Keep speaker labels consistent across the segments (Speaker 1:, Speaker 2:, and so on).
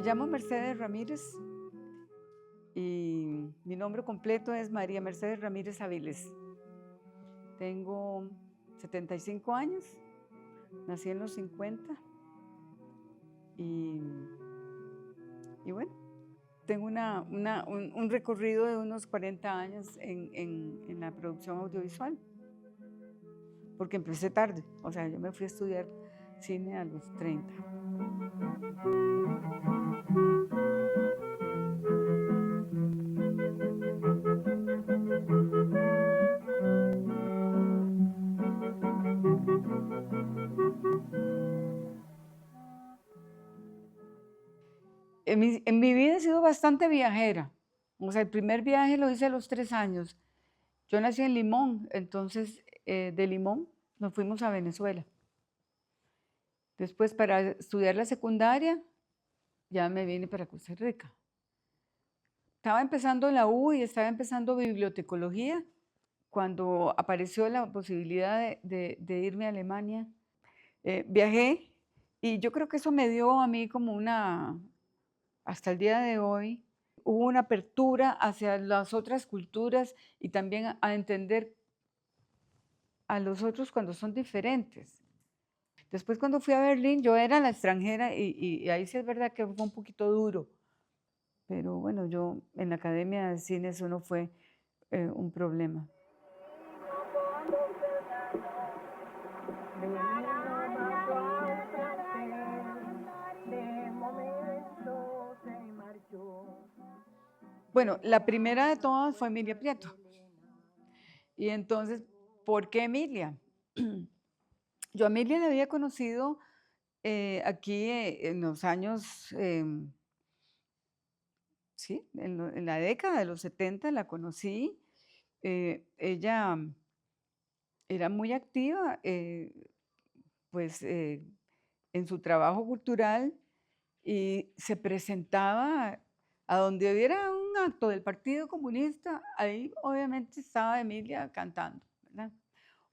Speaker 1: llamo Mercedes Ramírez y mi nombre completo es María Mercedes Ramírez Aviles. Tengo 75 años, nací en los 50 y, y bueno, tengo un recorrido de unos 40 años en la producción audiovisual, porque empecé tarde, o sea, yo me fui a estudiar cine a los 30. En mi vida he sido bastante viajera. O sea, el primer viaje lo hice a los 3 años. Yo nací en Limón, entonces de Limón nos fuimos a Venezuela. Después, para estudiar la secundaria, ya me vine para Costa Rica. Estaba empezando la U y estaba empezando bibliotecología cuando apareció la posibilidad de irme a Alemania. Viajé y yo creo que eso me dio a mí como hasta el día de hoy, hubo una apertura hacia las otras culturas y también a entender a los otros cuando son diferentes. Después cuando fui a Berlín, yo era la extranjera y ahí sí es verdad que fue un poquito duro, pero bueno, yo en la Academia de Cine eso no fue un problema. Bueno, la primera de todas fue Emilia Prieto. Y entonces, ¿por qué Emilia? Yo a Emilia la había conocido aquí en los años, sí, en la década de los 70 la conocí. Ella era muy activa, pues, en su trabajo cultural y se presentaba a donde hubiera un acto del Partido Comunista, ahí obviamente estaba Emilia cantando, ¿verdad?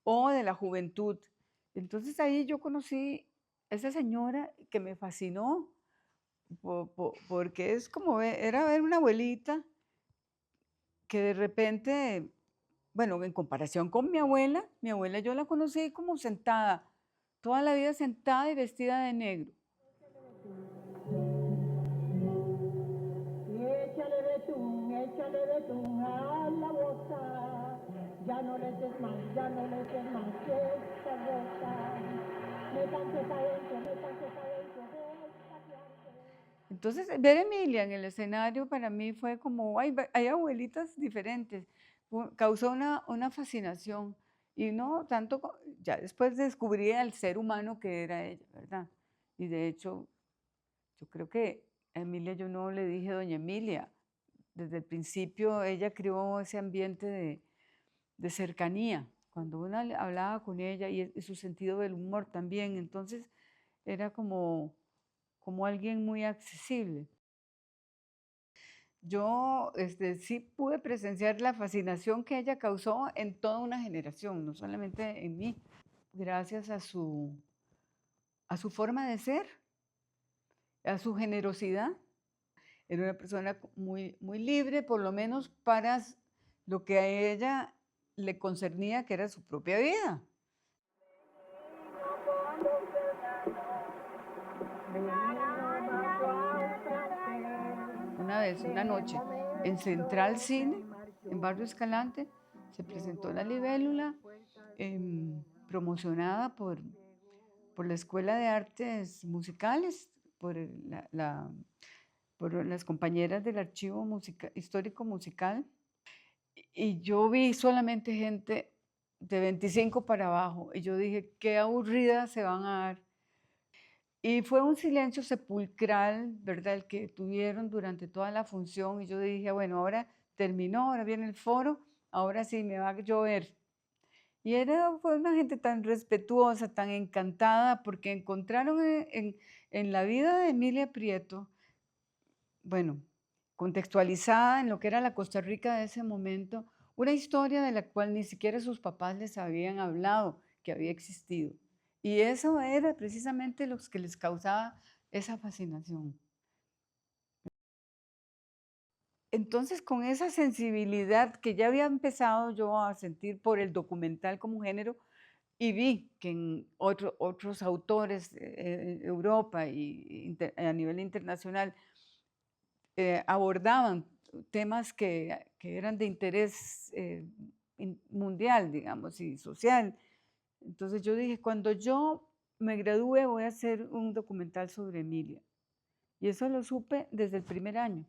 Speaker 1: O de la juventud. Entonces ahí yo conocí a esa señora que me fascinó, porque es como era ver una abuelita que de repente, bueno, en comparación con mi abuela yo la conocí como sentada, toda la vida sentada y vestida de negro.
Speaker 2: Y échale betún a la boca, ya no les des más esta boca, métanse pa' dentro de esta clase.
Speaker 1: Entonces, ver a Emilia en el escenario para mí fue como, hay abuelitas diferentes, causó una fascinación. Y no tanto, ya después descubrí al ser humano que era ella, ¿verdad? Y de hecho, yo creo que a Emilia yo no le dije doña Emilia. Desde el principio ella creó ese ambiente de cercanía, cuando uno hablaba con ella y su sentido del humor también, entonces era como alguien muy accesible. Yo sí pude presenciar la fascinación que ella causó en toda una generación, no solamente en mí, gracias a su forma de ser, a su generosidad. Era una persona muy, muy libre, por lo menos para lo que a ella le concernía, que era su propia vida. Una vez, una noche, en Central Cine, en Barrio Escalante, se presentó La Libélula, promocionada por la Escuela de Artes Musicales, por las compañeras del Archivo Histórico Musical. Y yo vi solamente gente de 25 para abajo, y yo dije, qué aburrida se van a dar. Y fue un silencio sepulcral, ¿verdad?, el que tuvieron durante toda la función, y yo dije, bueno, ahora terminó, ahora viene el foro, ahora sí me va a llover. Y fue una gente tan respetuosa, tan encantada, porque encontraron en la vida de Emilia Prieto, bueno, contextualizada en lo que era la Costa Rica de ese momento, una historia de la cual ni siquiera sus papás les habían hablado que había existido. Y eso era precisamente lo que les causaba esa fascinación. Entonces, con esa sensibilidad que ya había empezado yo a sentir por el documental como género, y vi que en otros autores en Europa y a nivel internacional abordaban temas que eran de interés mundial, digamos, y social. Entonces yo dije, cuando yo me gradúe voy a hacer un documental sobre Emilia. Y eso lo supe desde el primer año,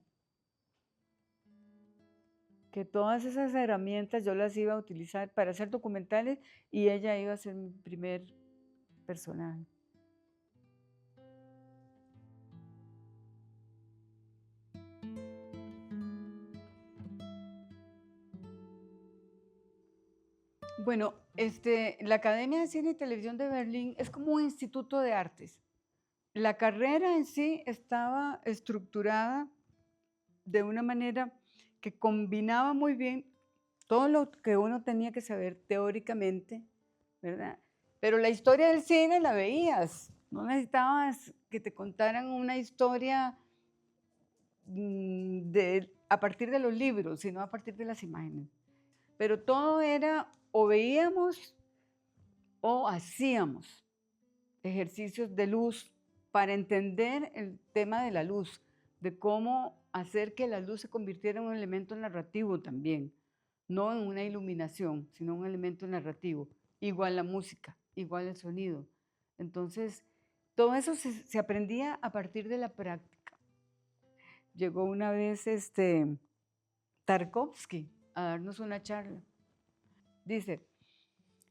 Speaker 1: que todas esas herramientas yo las iba a utilizar para hacer documentales y ella iba a ser mi primer personaje. Bueno, la Academia de Cine y Televisión de Berlín es como un instituto de artes. La carrera en sí estaba estructurada de una manera que combinaba muy bien todo lo que uno tenía que saber teóricamente, ¿verdad? Pero la historia del cine la veías, no necesitabas que te contaran una historia a partir de los libros, sino a partir de las imágenes. Pero todo era o veíamos o hacíamos ejercicios de luz para entender el tema de la luz, de cómo hacer que la luz se convirtiera en un elemento narrativo también, no en una iluminación, sino un elemento narrativo. Igual la música, igual el sonido. Entonces, todo eso se aprendía a partir de la práctica. Llegó una vez Tarkovsky a darnos una charla. Dice,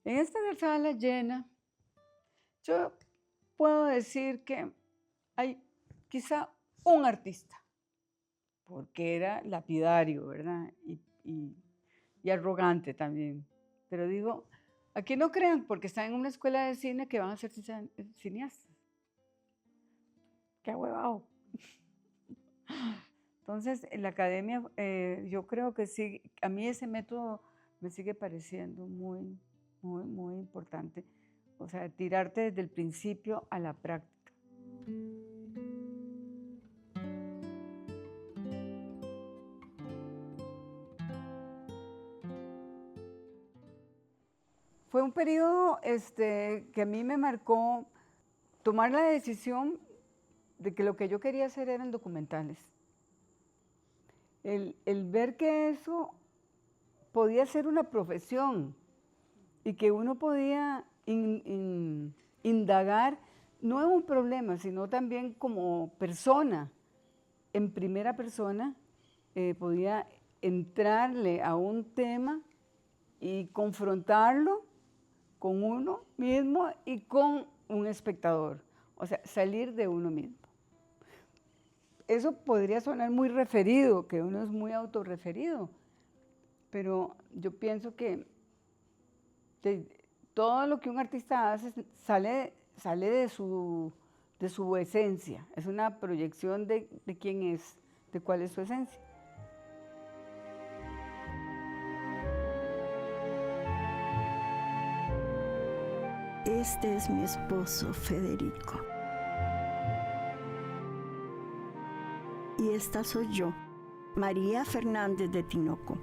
Speaker 1: en esta sala llena, yo puedo decir que hay quizá un artista, porque era lapidario, ¿verdad? Y arrogante también. Pero digo, aquí no crean, porque están en una escuela de cine que van a ser cineastas. ¡Qué huevado! Entonces, en la academia, yo creo que sí, a mí ese método me sigue pareciendo muy, muy, muy importante. O sea, tirarte desde el principio a la práctica. Fue un periodo que a mí me marcó tomar la decisión de que lo que yo quería hacer eran documentales. El ver que eso podía ser una profesión y que uno podía indagar no en un problema, sino también como persona, en primera persona, podía entrarle a un tema y confrontarlo con uno mismo y con un espectador, o sea, salir de uno mismo. Eso podría sonar muy referido, que uno es muy autorreferido, pero yo pienso que todo lo que un artista hace sale de su esencia, es una proyección de quién es, de cuál es su esencia.
Speaker 3: Este es mi esposo, Federico. Y esta soy yo, María Fernández de Tinoco.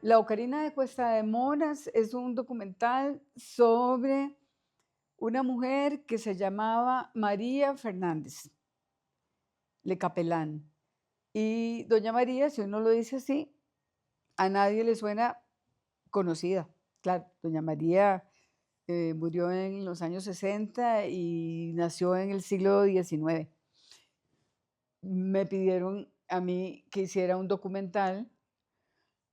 Speaker 1: La Ocarina de Cuesta de Moras es un documental sobre una mujer que se llamaba María Fernández, Le Capelán. Y doña María, si uno lo dice así, a nadie le suena conocida. Claro, doña María murió en los años 60 y nació en el siglo XIX. Me pidieron a mí que hiciera un documental,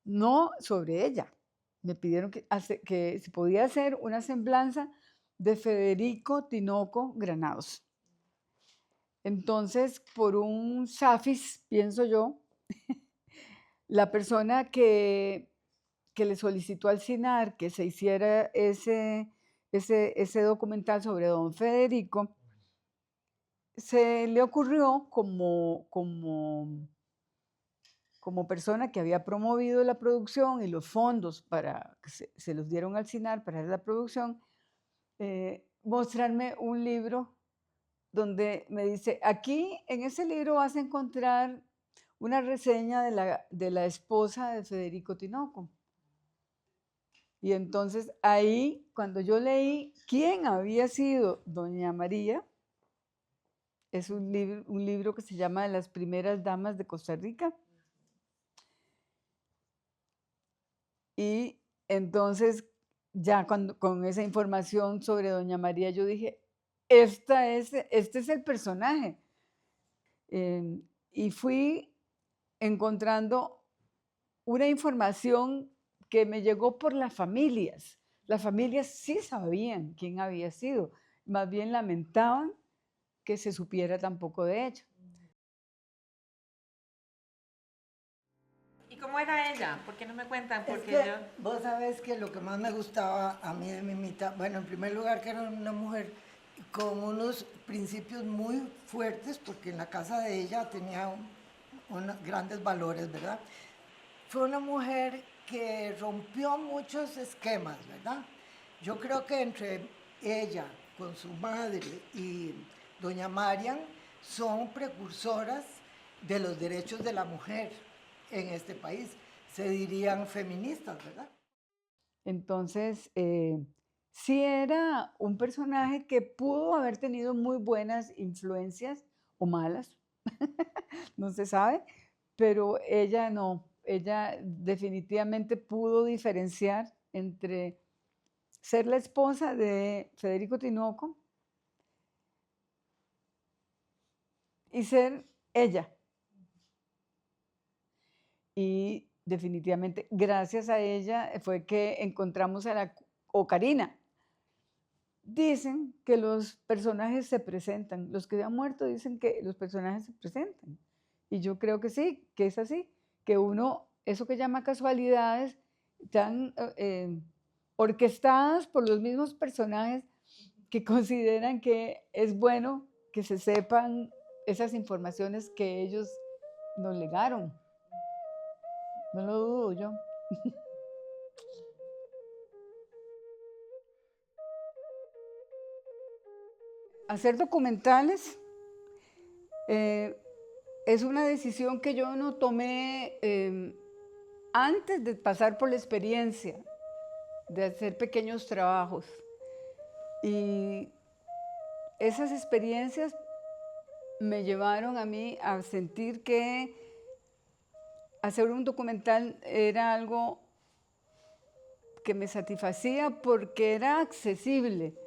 Speaker 1: no sobre ella, me pidieron que si podía hacer una semblanza de Federico Tinoco Granados. Entonces, por un SAFIS, pienso yo, la persona que le solicitó al CINAR que se hiciera ese documental sobre don Federico, se le ocurrió como como persona que había promovido la producción y los fondos para que se los dieron al CINAR para la producción, mostrarme un libro donde me dice, aquí en ese libro vas a encontrar una reseña de la esposa de Federico Tinoco. Y entonces ahí, cuando yo leí quién había sido doña María, es un libro que se llama Las primeras damas de Costa Rica. Y entonces ya con esa información sobre doña María, yo dije, este es el personaje. Y fui encontrando una información que me llegó por las familias. Las familias sí sabían quién había sido, más bien lamentaban que se supiera tan poco de ella.
Speaker 4: ¿Y cómo era ella? ¿Por qué no me cuentan? Porque
Speaker 5: Es que vos sabés que lo que más me gustaba a mí de Mimita, bueno, en primer lugar que era una mujer con unos principios muy fuertes, porque en la casa de ella tenía unos grandes valores, ¿verdad? Fue una mujer que rompió muchos esquemas, ¿verdad? Yo creo que entre ella, con su madre y doña Marian, son precursoras de los derechos de la mujer en este país. Se dirían feministas, ¿verdad?
Speaker 1: Entonces, sí era un personaje que pudo haber tenido muy buenas influencias o malas, no se sabe, pero ella no, ella definitivamente pudo diferenciar entre ser la esposa de Federico Tinoco y ser ella. Y definitivamente gracias a ella fue que encontramos a la Ocarina. Dicen que los personajes se presentan, los que han muerto dicen que los personajes se presentan. Y yo creo que sí, que es así, que uno, eso que llama casualidades, están orquestadas por los mismos personajes que consideran que es bueno que se sepan esas informaciones que ellos nos legaron. No lo dudo yo. Hacer documentales es una decisión que yo no tomé antes de pasar por la experiencia de hacer pequeños trabajos. Y esas experiencias me llevaron a mí a sentir que hacer un documental era algo que me satisfacía porque era accesible,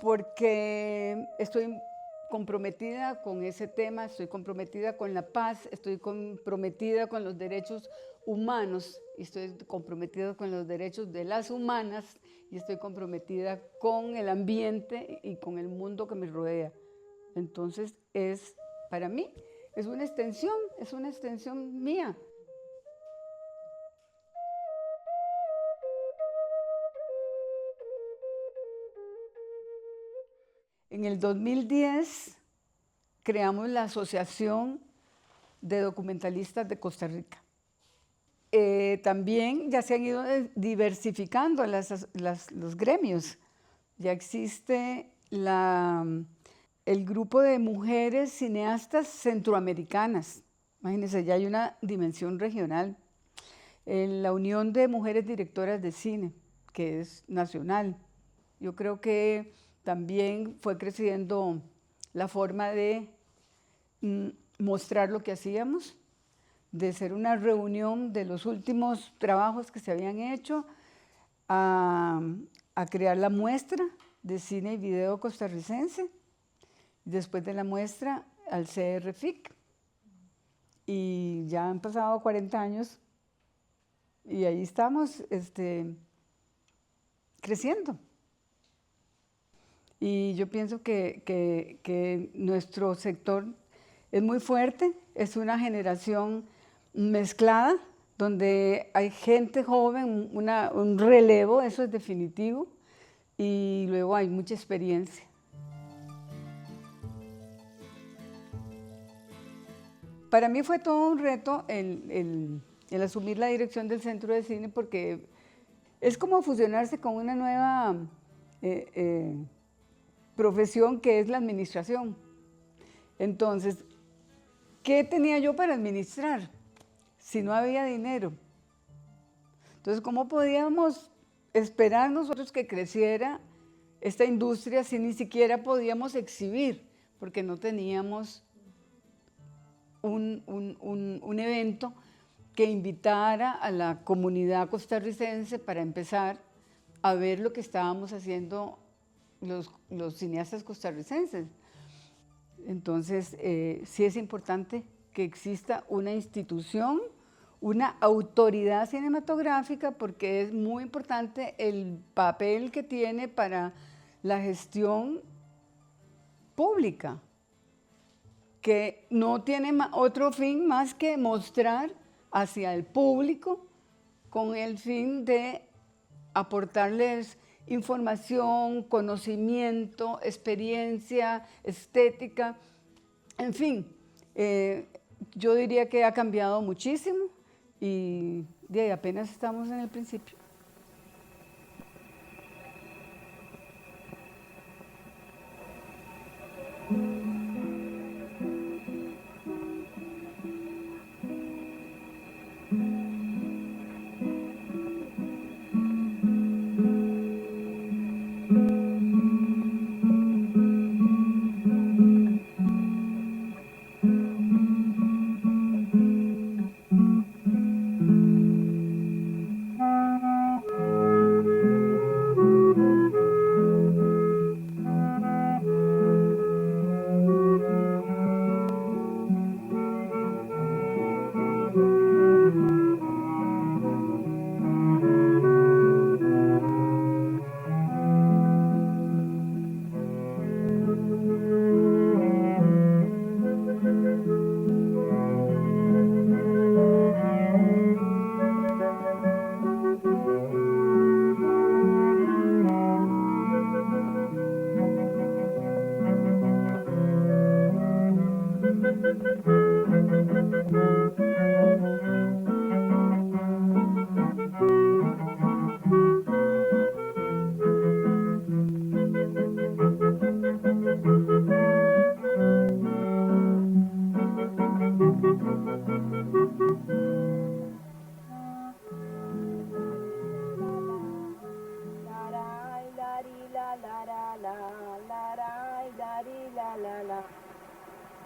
Speaker 1: porque estoy comprometida con ese tema, estoy comprometida con la paz, estoy comprometida con los derechos humanos, y estoy comprometida con los derechos de las humanas, y estoy comprometida con el ambiente y con el mundo que me rodea. Entonces, para mí, es una extensión mía. En el 2010 creamos la Asociación de Documentalistas de Costa Rica. También ya se han ido diversificando los gremios. Ya existe el grupo de mujeres cineastas centroamericanas. Imagínense, ya hay una dimensión regional. La Unión de Mujeres Directoras de Cine, que es nacional. Yo creo que también fue creciendo la forma de mostrar lo que hacíamos, de ser una reunión de los últimos trabajos que se habían hecho, a crear la muestra de cine y video costarricense, después de la muestra al CRFIC. Y ya han pasado 40 años y ahí estamos creciendo. Y yo pienso que nuestro sector es muy fuerte, es una generación mezclada, donde hay gente joven, un relevo, eso es definitivo, y luego hay mucha experiencia. para mí fue todo un reto el asumir la dirección del Centro de Cine porque es como fusionarse con una nueva profesión que es la administración. Entonces, ¿qué tenía yo para administrar si no había dinero? Entonces, ¿cómo podíamos esperar nosotros que creciera esta industria si ni siquiera podíamos exhibir? Porque no teníamos un evento que invitara a la comunidad costarricense para empezar a ver lo que estábamos haciendo los cineastas costarricenses. Entonces, sí es importante que exista una institución, una autoridad cinematográfica, porque es muy importante el papel que tiene para la gestión pública, que no tiene otro fin más que mostrar hacia el público con el fin de aportarles información, conocimiento, experiencia, estética, en fin, yo diría que ha cambiado muchísimo y de ahí apenas estamos en el principio.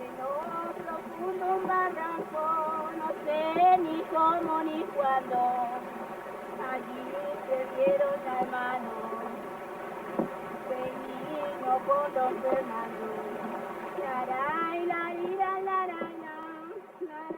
Speaker 2: En lo profundo un barranco, no sé ni cómo ni cuándo, allí perdieron a hermano, Benigno con don Fernando. La, la, la, la, la, la, la, la.